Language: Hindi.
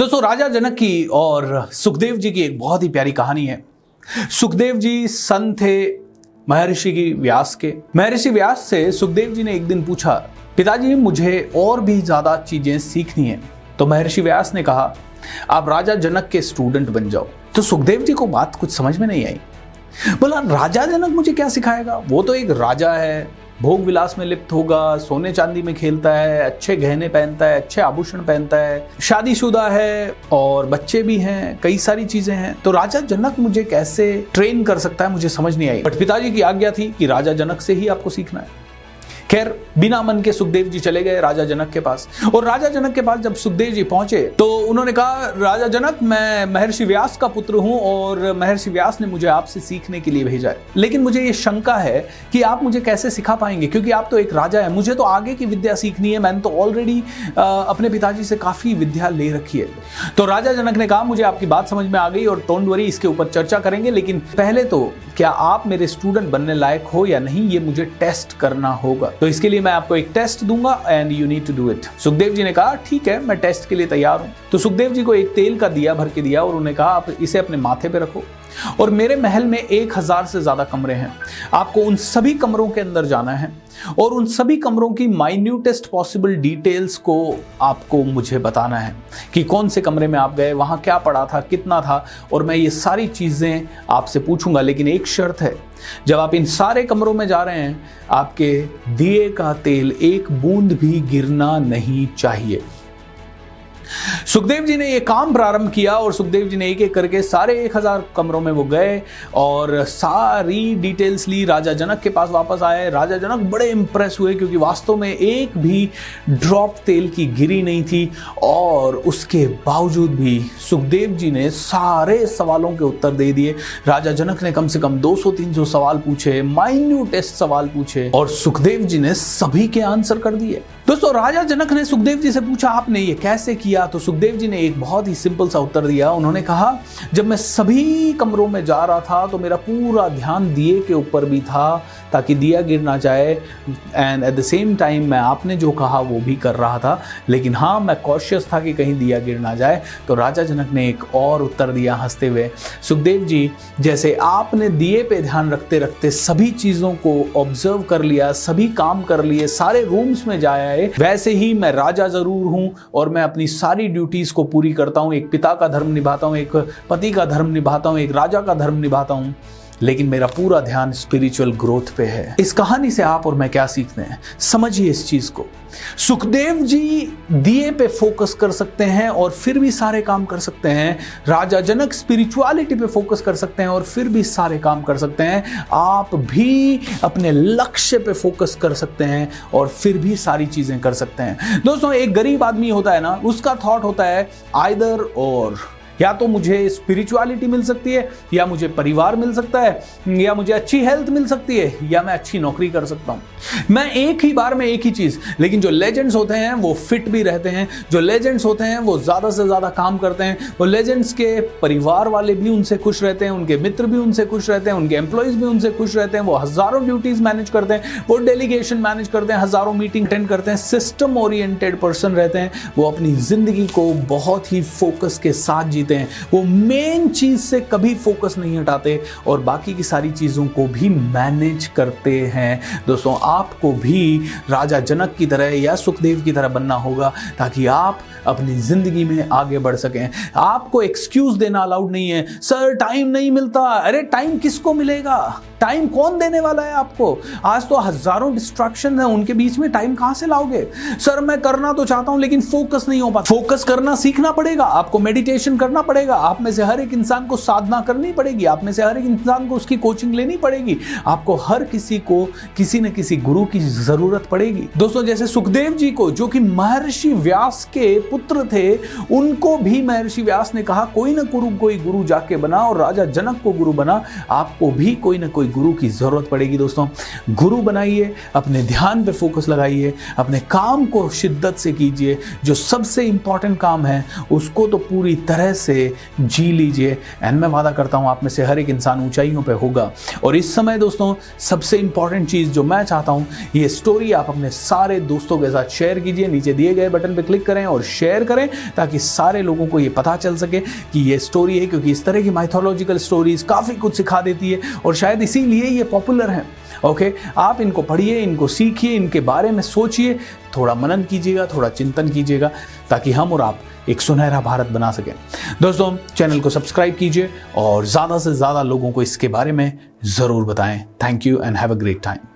दोस्तों, राजा जनक की और सुखदेव जी की एक बहुत ही प्यारी कहानी है। सुखदेव जी सन थे महर्षि व्यास के। महर्षि व्यास से सुखदेव जी ने एक दिन पूछा, पिताजी मुझे और भी ज्यादा चीजें सीखनी है। तो महर्षि व्यास ने कहा, आप राजा जनक के स्टूडेंट बन जाओ। तो सुखदेव जी को बात कुछ समझ में नहीं आई। बोला, राजा जनक मुझे क्या सिखाएगा? वो तो एक राजा है, भोग विलास में लिप्त होगा, सोने चांदी में खेलता है, अच्छे गहने पहनता है, अच्छे आभूषण पहनता है, शादीशुदा है और बच्चे भी हैं, कई सारी चीजें हैं। तो राजा जनक मुझे कैसे ट्रेन कर सकता है, मुझे समझ नहीं आई। बट पिताजी की आज्ञा थी कि राजा जनक से ही आपको सीखना है। खैर, बिना मन के सुखदेव जी चले गए राजा जनक के पास। और राजा जनक के पास जब सुखदेव जी पहुंचे तो उन्होंने कहा, राजा जनक, मैं महर्षि व्यास का पुत्र हूं और महर्षि व्यास ने मुझे आपसे सीखने के लिए भेजा है। लेकिन मुझे ये शंका है कि आप मुझे कैसे सिखा पाएंगे, क्योंकि आप तो एक राजा है। मुझे तो आगे की विद्या सीखनी है। मैंने तो ऑलरेडी अपने पिताजी से काफी विद्या ले रखी है। तो राजा जनक ने कहा, मुझे आपकी बात समझ में आ गई और डोंट वरी, इसके ऊपर चर्चा करेंगे, लेकिन पहले तो क्या आप मेरे स्टूडेंट बनने लायक हो या नहीं, ये मुझे टेस्ट करना होगा। तो इसके लिए मैं आपको एक टेस्ट दूंगा and you need to do it. Sukhdev ji ने कहा, ठीक है, मैं टेस्ट के लिए तैयार हूं। तो सुखदेव जी को एक तेल का दिया भर के दिया और उन्होंने कहा, आप इसे अपने माथे पे रखो और मेरे महल में 1000 से ज्यादा कमरे हैं। आपको उन सभी कमरों के अंदर जाना है और उन सभी कमरों की माइन्यूटेस्ट पॉसिबल डिटेल्स को आपको मुझे बताना है कि कौन से कमरे में आप गए, वहां क्या पड़ा था, कितना था, और मैं ये सारी चीजें आपसे पूछूंगा। लेकिन एक शर्त है, जब आप इन सारे कमरों में जा रहे हैं, आपके दिए का तेल एक बूंद भी गिरना नहीं चाहिए। सुखदेव जी ने यह काम प्रारंभ किया और सुखदेव जी ने एक एक करके सारे 1000 कमरों में वो गए और सारी डिटेल्स ली। राजा जनक के पास वापस आए। राजा जनक बड़े इंप्रेस हुए, क्योंकि वास्तव में एक भी ड्रॉप तेल की गिरी नहीं थी। और उसके बावजूद भी सुखदेव जी ने सारे सवालों के उत्तर दे दिए। राजा जनक ने कम से कम 200-300 सवाल पूछे, माइन्यूटेस्ट सवाल पूछे, और सुखदेव जी ने सभी के आंसर कर दिए। दोस्तों, राजा जनक ने सुखदेव जी से पूछा, आपने ये कैसे किया? तो सुखदेव जी ने एक बहुत ही सिंपल सा उत्तर दिया। उन्होंने कहा, जब मैं सभी कमरों में जा रहा था तो मेरा पूरा ध्यान दिए के ऊपर भी था, ताकि दिया गिर ना जाए, and at the same time मैं आपने जो कहा वो भी कर रहा था। लेकिन हाँ, मैं कॉशियस था कि कहीं दिया गिर ना जाए। तो राजा जनक ने एक और उत्तर दिया हंसते हुए, सुखदेव जी, जैसे आपने दिए पे ध्यान रखते रखते सभी चीज़ों को ऑब्जर्व कर लिया, सभी काम कर लिए, सारे रूम्स में जाया है, वैसे ही मैं राजा जरूर हूं और मैं अपनी सारी ड्यूटीज को पूरी करता हूं। एक पिता का धर्म निभाता हूं, एक पति का धर्म निभाता हूं, एक राजा का धर्म निभाता हूं, लेकिन मेरा पूरा ध्यान स्पिरिचुअल ग्रोथ पे है। इस कहानी से आप और मैं क्या सीखते हैं, समझिए इस चीज को। सुखदेव जी दिए पे फोकस कर सकते हैं और फिर भी सारे काम कर सकते हैं। राजा जनक स्पिरिचुअलिटी पे फोकस कर सकते हैं और फिर भी सारे काम कर सकते हैं। आप भी अपने लक्ष्य पे फोकस कर सकते हैं और फिर भी सारी चीजें कर सकते हैं। दोस्तों, एक गरीब आदमी होता है ना, उसका थॉट होता है आइदर और, या तो मुझे स्पिरिचुअलिटी मिल सकती है, या मुझे परिवार मिल सकता है, या मुझे अच्छी हेल्थ मिल सकती है, या मैं अच्छी नौकरी कर सकता हूं। मैं एक ही बार में एक ही चीज। लेकिन जो लेजेंड्स होते हैं वो फिट भी रहते हैं, जो लेजेंड्स होते हैं वो ज्यादा से ज्यादा काम करते हैं, वो लेजेंड्स के परिवार वाले भी उनसे खुश रहते हैं, उनके मित्र भी उनसे खुश रहते हैं, उनके एम्प्लॉइज भी उनसे खुश रहते हैं। वो हजारों ड्यूटीज मैनेज करते हैं, वो डेलीगेशन मैनेज करते हैं, हजारों मीटिंग अटेंड करते हैं, सिस्टम ओरिएंटेड पर्सन रहते हैं। वो अपनी जिंदगी को बहुत ही फोकस के साथ जीते हैं। वो मेन चीज से कभी फोकस नहीं हटाते और बाकी की सारी चीजों को भी मैनेज करते हैं। दोस्तों, आपको भी राजा जनक की तरह या सुखदेव की तरह बनना होगा, ताकि आप अपनी जिंदगी में आगे बढ़ सकें। आपको एक्सक्यूज देना अलाउड नहीं है, सर टाइम नहीं मिलता। अरे टाइम किसको मिलेगा? टाइम कौन देने वाला है आपको? आज तो हजारों डिस्ट्रैक्शन है, उनके बीच में टाइम कहां से लाओगे? सर मैं करना तो चाहता हूं लेकिन फोकस नहीं हो पाता। फोकस करना सीखना पड़ेगा, आपको मेडिटेशन करना पड़ेगा, आप में से हर एक इंसान को साधना करनी पड़ेगी, आप में से हर एक इंसान को उसकी कोचिंग लेनी पड़ेगी, आपको हर किसी को किसी न किसी गुरु की जरूरत पड़ेगी। दोस्तों, जैसे सुखदेव जी को, जो कि महर्षि व्यास के पुत्र थे, उनको भी महर्षि व्यास ने कहा, कोई ना कोई गुरु जाके बना, और राजा जनक को गुरु बना। आपको भी कोई ना कोई गुरु की जरूरत पड़ेगी। दोस्तों, गुरु बनाइए, अपने ध्यान पे फोकस लगाइए, अपने काम को शिद्दत से कीजिए। जो सबसे इंपॉर्टेंट काम है उसको तो पूरी तरह से जी लीजिए, एंड मैं वादा करता हूं आप में से हर एक इंसान ऊंचाइयों पे होगा। और इस समय दोस्तों, सबसे इंपॉर्टेंट चीज जो मैं चाहता हूं, ये स्टोरी आप अपने सारे दोस्तों के साथ शेयर कीजिए। नीचे दिए गए बटन पे क्लिक करें और शेयर शेयर करें ताकि सारे लोगों को ये पता चल सके कि ये स्टोरी है, क्योंकि इस तरह की माइथोलॉजिकल स्टोरीज काफ़ी कुछ सिखा देती है और शायद इसीलिए ये पॉपुलर है। ओके, आप इनको पढ़िए, इनको सीखिए, इनके बारे में सोचिए, थोड़ा मनन कीजिएगा, थोड़ा चिंतन कीजिएगा, ताकि हम और आप एक सुनहरा भारत बना सकें। दोस्तों, चैनल को सब्सक्राइब कीजिए और ज़्यादा से ज़्यादा लोगों को इसके बारे में ज़रूर बताएं। Thank you and have a great time.